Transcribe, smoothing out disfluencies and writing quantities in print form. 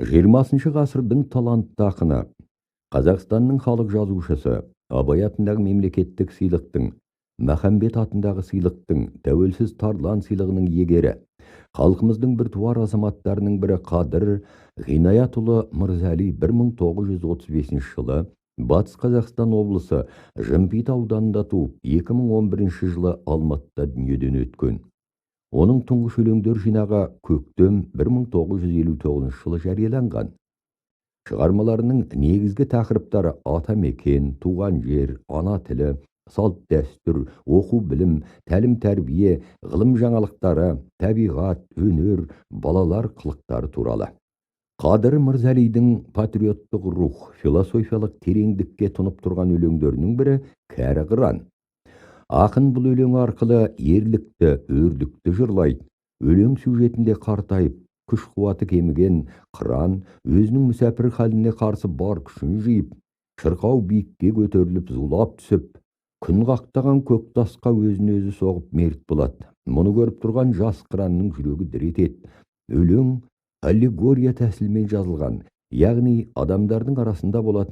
20 ғасырдың талантты ақыны, Қазақстанның халық жазушысы, Абай атындағы мемлекеттік сыйлықтың, Махамбет атындағы сыйлықтың, Тәуелсіз Тарлан сыйлығының иегері, халқымыздың біртуар азаматтарының бірі Қадыр Ғинаятұлы Мырзали 1935 жылы Батыс Қазақстан облысы Жымпит ауданында туып, 2011 жылы Алматыда дүниеден өткен. Оның тұңғыш өлеңдер жинағы «Көктем» 1959 жылы жарияланған. Шығармаларының негізгі тақырыптары атамекен, туған жер, ана тілі, салт дәстүр, оқу білім, тәлім тәрбие, ғылым жаңалықтары, табиғат, өнер, балалар қылықтары туралы. Қадыр Мырзалидің патриоттық рух, философиялық тереңдікке тұнып тұрған өлеңдерінің бірі «Кәрі қыран». Ақын бұл өлең арқылы ерлікті, өрлікті жырлайды. Өлең сюжетінде қартайып, күш қуаты кеміген қыран өзінің мүсәпір халіне қарсы бар күшін жиып, шырқау биікке көтеріліп зулап түсіп, күн қақтаған көк тасқа өзін өзі соғып мерт болады. Мұны көріп тұрған жас қыранның жүрегі дір етеді. Өлең аллегория тәсілмен жазылған, яғни адамдардың арасында болатын